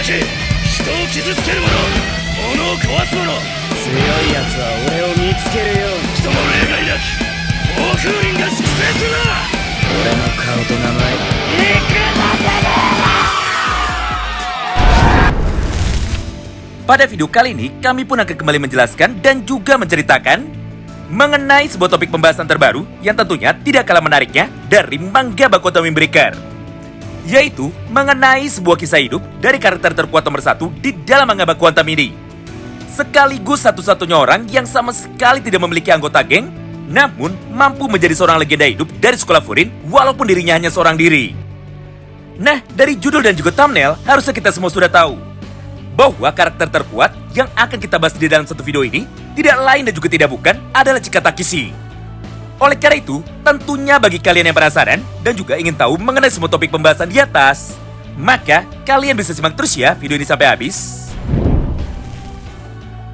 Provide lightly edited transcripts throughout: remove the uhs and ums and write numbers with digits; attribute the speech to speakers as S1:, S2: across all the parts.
S1: け、人を傷つける者、物を壊す者、
S2: 強いやつは俺を見つけるように。
S1: 人の霊が抱き、暴風林が粛清するな。
S2: 俺の顔と名前
S3: Pada video kali ini, kami pun akan kembali menjelaskan dan juga menceritakan mengenai sebuah topik pembahasan terbaru yang tentunya tidak kalah menariknya dari manga Baku Otome Breaker, yaitu mengenai sebuah kisah hidup dari karakter terkuat nomor 1 di dalam manga Baku Otome ini. Sekaligus satu-satunya orang yang sama sekali tidak memiliki anggota geng, namun mampu menjadi seorang legenda hidup dari sekolah Furin walaupun dirinya hanya seorang diri. Nah, dari judul dan juga thumbnail, harusnya kita semua sudah tahu bahwa karakter terkuat yang akan kita bahas di dalam satu video ini tidak lain dan juga tidak bukan adalah Chika Takeshi. Oleh karena itu, tentunya bagi kalian yang penasaran dan juga ingin tahu mengenai semua topik pembahasan di atas, maka kalian bisa simak terus ya video ini sampai habis.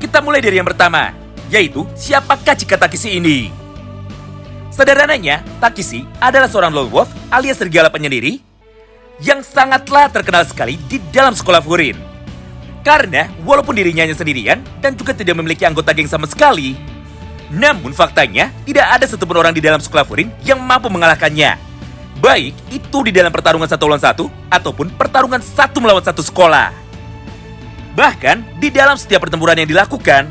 S3: Kita mulai dari yang pertama, yaitu siapakah Chika Takeshi ini? Sederhananya, Takeshi adalah seorang lone wolf alias serigala penyendiri yang sangatlah terkenal sekali di dalam sekolah Furin. Karena walaupun dirinya hanya sendirian dan juga tidak memiliki anggota geng sama sekali, namun faktanya tidak ada satupun orang di dalam sekolah Furin yang mampu mengalahkannya. Baik itu di dalam pertarungan 1 lawan 1 ataupun pertarungan 1 melawan 1 sekolah. Bahkan di dalam setiap pertempuran yang dilakukan,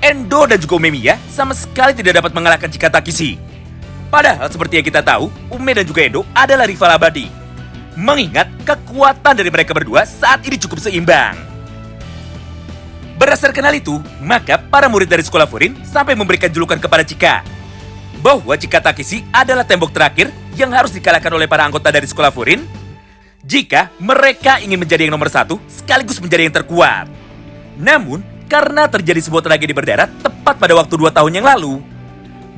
S3: Endo dan juga Umemiya sama sekali tidak dapat mengalahkan Chika Takeshi. Padahal seperti yang kita tahu, Ume dan juga Endo adalah rival abadi. Mengingat kekuatan dari mereka berdua saat ini cukup seimbang. Berdasarkan hal itu, maka para murid dari sekolah Furin sampai memberikan julukan kepada Chika bahwa Chika Takeshi adalah tembok terakhir yang harus dikalahkan oleh para anggota dari sekolah Furin jika mereka ingin menjadi yang nomor 1 sekaligus menjadi yang terkuat. Namun, karena terjadi sebuah tragedi berdarah tepat pada waktu 2 tahun yang lalu,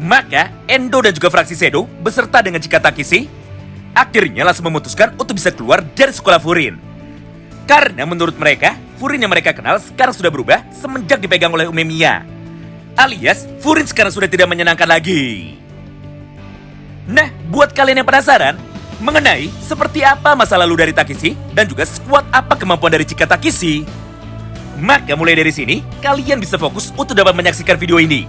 S3: maka Endo dan juga fraksi Sedo beserta dengan Chika Takeshi akhirnya langsung memutuskan untuk bisa keluar dari sekolah Furin. Karena menurut mereka, Furin yang mereka kenal sekarang sudah berubah semenjak dipegang oleh Umemiya. Alias, Furin sekarang sudah tidak menyenangkan lagi. Nah, buat kalian yang penasaran mengenai seperti apa masa lalu dari Takeshi dan juga sekuat apa kemampuan dari Chika Takeshi, maka mulai dari sini, kalian bisa fokus untuk dapat menyaksikan video ini.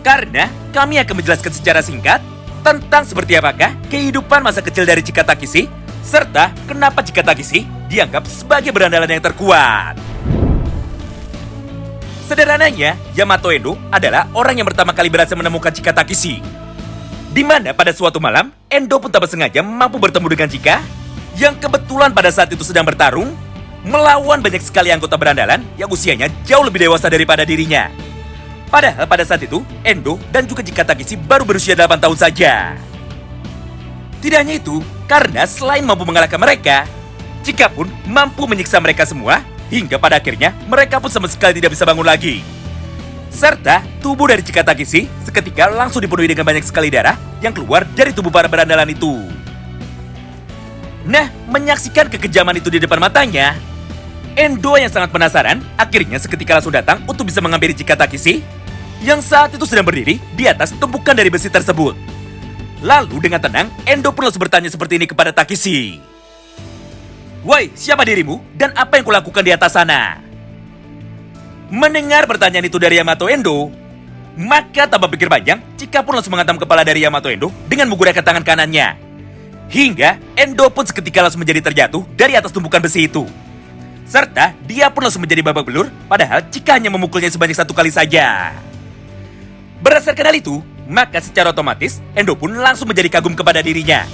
S3: Karena kami akan menjelaskan secara singkat tentang seperti apakah kehidupan masa kecil dari Chika Takeshi, serta kenapa Chika Takeshi dianggap sebagai berandalan yang terkuat. Sederhananya, Yamato Endo adalah orang yang pertama kali berhasil menemukan Chika Takeshi. Di mana pada suatu malam, Endo pun tak sengaja mampu bertemu dengan Chika yang kebetulan pada saat itu sedang bertarung melawan banyak sekali anggota berandalan yang usianya jauh lebih dewasa daripada dirinya. Padahal pada saat itu, Endo dan juga Chika Takeshi baru berusia 8 tahun saja. Tidak hanya itu, karena selain mampu mengalahkan mereka, Chika pun mampu menyiksa mereka semua, hingga pada akhirnya mereka pun sama sekali tidak bisa bangun lagi. Serta tubuh dari Chika Takeshi seketika langsung dipenuhi dengan banyak sekali darah yang keluar dari tubuh para berandalan itu. Nah, menyaksikan kekejaman itu di depan matanya, Endo yang sangat penasaran akhirnya seketika langsung datang untuk bisa menghampiri Chika Takeshi yang saat itu sedang berdiri di atas tumpukan dari besi tersebut. Lalu dengan tenang, Endo pun langsung bertanya seperti ini kepada Takeshi. "Woi, siapa dirimu dan apa yang kulakukan di atas sana?" Mendengar pertanyaan itu dari Yamato Endo, maka tanpa pikir panjang, Chika pun langsung menghantam kepala dari Yamato Endo dengan menggunakan tangan kanannya. Hingga Endo pun seketika langsung menjadi terjatuh dari atas tumpukan besi itu. Serta dia pun langsung menjadi babak belur, padahal Chika hanya memukulnya sebanyak 1 kali saja. Berdasarkan hal itu, maka secara otomatis Endo pun langsung menjadi kagum kepada dirinya.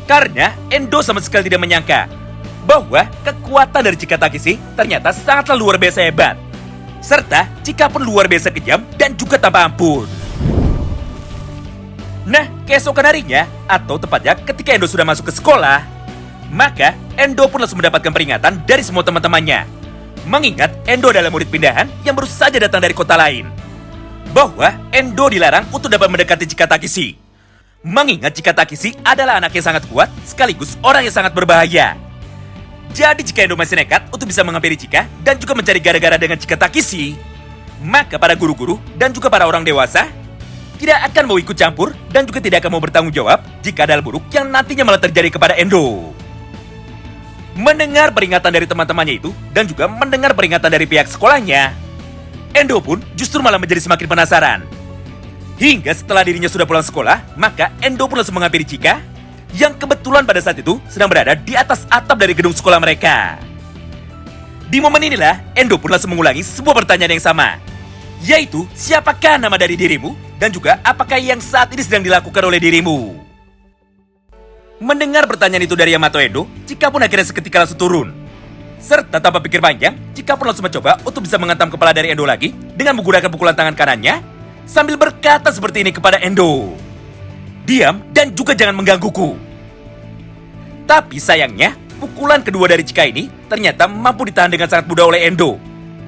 S3: Karena Endo sama sekali tidak menyangka bahwa kekuatan dari Chika Takeshi ternyata sangatlah luar biasa hebat. Serta Chika pun luar biasa kejam dan juga tanpa ampun. Nah, keesokan harinya, atau tepatnya ketika Endo sudah masuk ke sekolah, maka Endo pun langsung mendapatkan peringatan dari semua teman-temannya. Mengingat Endo adalah murid pindahan yang baru saja datang dari kota lain, bahwa Endo dilarang untuk dapat mendekati Chika Takeshi. Mengingat Chika Takeshi adalah anak yang sangat kuat sekaligus orang yang sangat berbahaya. Jadi jika Endo masih nekat untuk bisa menghampiri Chika dan juga mencari gara-gara dengan Chika Takeshi, maka para guru-guru dan juga para orang dewasa tidak akan mau ikut campur dan juga tidak akan mau bertanggung jawab jika ada hal buruk yang nantinya malah terjadi kepada Endo. Mendengar peringatan dari teman-temannya itu, dan juga mendengar peringatan dari pihak sekolahnya, Endo pun justru malah menjadi semakin penasaran. Hingga setelah dirinya sudah pulang sekolah, maka Endo pun langsung menghampiri Chika, yang kebetulan pada saat itu sedang berada di atas atap dari gedung sekolah mereka. Di momen inilah, Endo pun langsung mengulangi sebuah pertanyaan yang sama, yaitu siapakah nama dari dirimu, dan juga apakah yang saat ini sedang dilakukan oleh dirimu. Mendengar pertanyaan itu dari Yamato Endo, Chika pun akhirnya seketika langsung turun. Serta tanpa pikir panjang, Chika pun langsung mencoba untuk bisa menghantam kepala dari Endo lagi dengan menggunakan pukulan tangan kanannya, sambil berkata seperti ini kepada Endo. Diam dan juga jangan menggangguku. Tapi sayangnya, pukulan kedua dari Chika ini ternyata mampu ditahan dengan sangat mudah oleh Endo.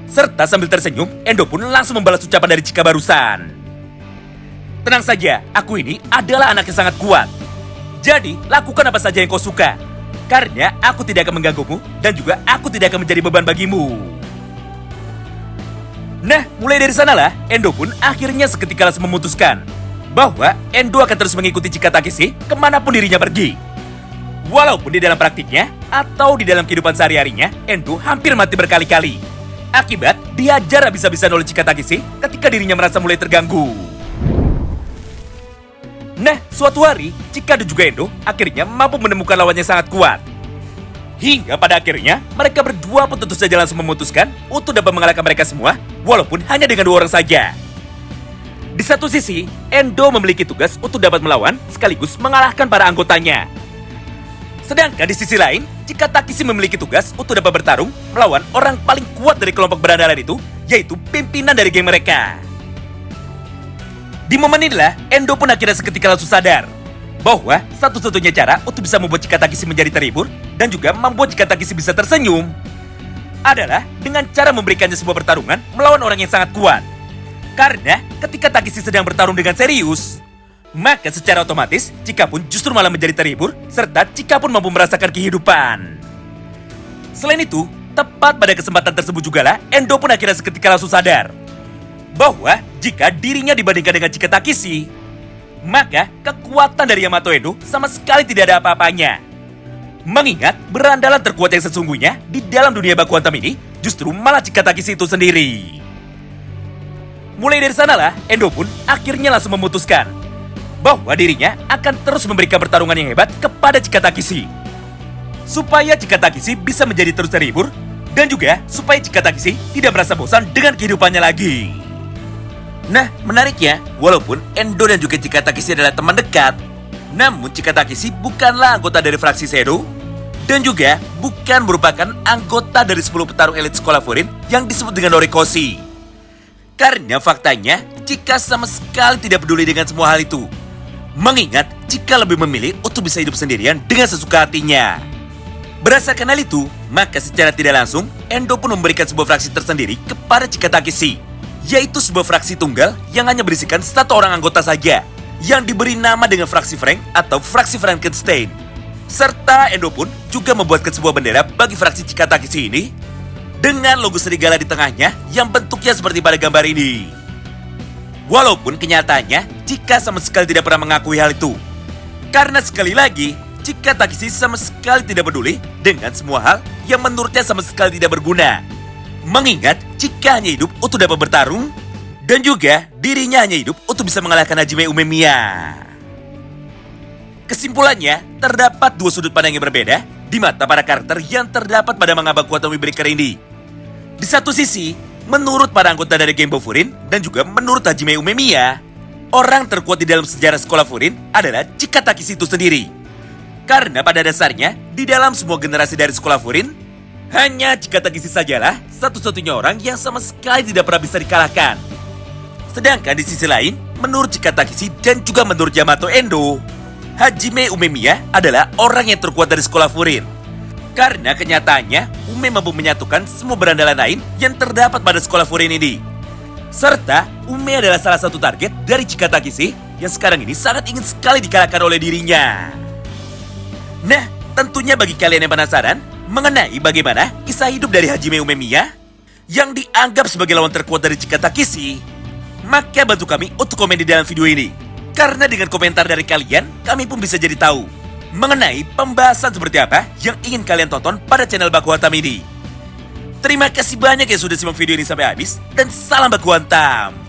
S3: Serta sambil tersenyum, Endo pun langsung membalas ucapan dari Chika barusan. Tenang saja, aku ini adalah anak yang sangat kuat. Jadi, lakukan apa saja yang kau suka. Karena aku tidak akan mengganggumu dan juga aku tidak akan menjadi beban bagimu. Nah, mulai dari sanalah, Endo pun akhirnya seketika langsung memutuskan bahwa Endo akan terus mengikuti Chika Takeshi kemanapun dirinya pergi. Walaupun di dalam praktiknya atau di dalam kehidupan sehari-harinya, Endo hampir mati berkali-kali. Akibat diajar habis-habisan oleh Chika Takeshi ketika dirinya merasa mulai terganggu. Nah, suatu hari, Chika dan juga Endo akhirnya mampu menemukan lawan yang sangat kuat. Hingga pada akhirnya, mereka berdua pun tentu saja langsung memutuskan untuk dapat mengalahkan mereka semua, walaupun hanya dengan 2 orang saja. Di satu sisi, Endo memiliki tugas untuk dapat melawan sekaligus mengalahkan para anggotanya. Sedangkan di sisi lain, Chika Takeshi memiliki tugas untuk dapat bertarung melawan orang paling kuat dari kelompok berandalan itu, yaitu pimpinan dari geng mereka. Di momen inilah, Endo pun akhirnya seketika langsung sadar bahwa satu-satunya cara untuk bisa membuat Chika Takeshi menjadi terhibur dan juga membuat Chika Takeshi bisa tersenyum adalah dengan cara memberikannya sebuah pertarungan melawan orang yang sangat kuat. Karena ketika Takeshi sedang bertarung dengan serius, maka secara otomatis Chika pun justru malah menjadi terhibur serta Chika pun mampu merasakan kehidupan. Selain itu, tepat pada kesempatan tersebut jugalah Endo pun akhirnya seketika langsung sadar bahwa jika dirinya dibandingkan dengan Chika Takeshi, maka kekuatan dari Yamato Endo sama sekali tidak ada apa-apanya. Mengingat berandalan terkuat yang sesungguhnya di dalam dunia baku hantam ini justru malah Chika Takeshi itu sendiri. Mulai dari sanalah, Endo pun akhirnya langsung memutuskan bahwa dirinya akan terus memberikan pertarungan yang hebat kepada Chika Takeshi, supaya Chika Takeshi bisa menjadi terus terhibur dan juga supaya Chika Takeshi tidak merasa bosan dengan kehidupannya lagi. Nah, menariknya, walaupun Endo dan juga Chika Takeshi adalah teman dekat, namun Chika Takeshi bukanlah anggota dari fraksi Shadow dan juga bukan merupakan anggota dari 10 petarung elit sekolah Furin yang disebut dengan Norikoshi. Karena faktanya, Chika sama sekali tidak peduli dengan semua hal itu. Mengingat Chika lebih memilih untuk bisa hidup sendirian dengan sesuka hatinya. Berdasarkan hal itu, maka secara tidak langsung, Endo pun memberikan sebuah fraksi tersendiri kepada Chika Takeshi, yaitu sebuah fraksi tunggal yang hanya berisikan 1 orang anggota saja, yang diberi nama dengan fraksi Frank atau fraksi Frankenstein. Serta Endo pun juga membuatkan sebuah bendera bagi fraksi Chika Takeshi ini dengan logo serigala di tengahnya yang bentuknya seperti pada gambar ini. Walaupun kenyataannya Chika sama sekali tidak pernah mengakui hal itu. Karena sekali lagi, Chika Takeshi sama sekali tidak peduli dengan semua hal yang menurutnya sama sekali tidak berguna. Mengingat Chika hanya hidup untuk dapat bertarung dan juga dirinya hanya hidup untuk bisa mengalahkan Hajime Umemiya. Kesimpulannya, terdapat 2 sudut pandang yang berbeda di mata para karakter yang terdapat pada manga baku Atomic Breaker ini. Di satu sisi, menurut para anggota dari geng Furin dan juga menurut Hajime Umemiya, orang terkuat di dalam sejarah sekolah Furin adalah Chika Takeshi itu sendiri. Karena pada dasarnya, di dalam semua generasi dari sekolah Furin, hanya Chika Takeshi sajalah satu-satunya orang yang sama sekali tidak pernah bisa dikalahkan. Sedangkan di sisi lain, menurut Chika Takeshi dan juga menurut Yamato Endo, Hajime Umemiya adalah orang yang terkuat dari sekolah Furin. Karena kenyataannya, Ume mampu menyatukan semua berandalan lain yang terdapat pada sekolah Furin ini. Serta, Ume adalah salah satu target dari Chika Takeshi yang sekarang ini sangat ingin sekali dikalahkan oleh dirinya. Nah, tentunya bagi kalian yang penasaran mengenai bagaimana kisah hidup dari Hajime Umemiya yang dianggap sebagai lawan terkuat dari Chika Takeshi, maka bantu kami untuk komen di dalam video ini. Karena dengan komentar dari kalian, kami pun bisa jadi tahu mengenai pembahasan seperti apa yang ingin kalian tonton pada channel Baku Hantam ini. Terima kasih banyak yang sudah simak video ini sampai habis, dan salam Baku Hantam!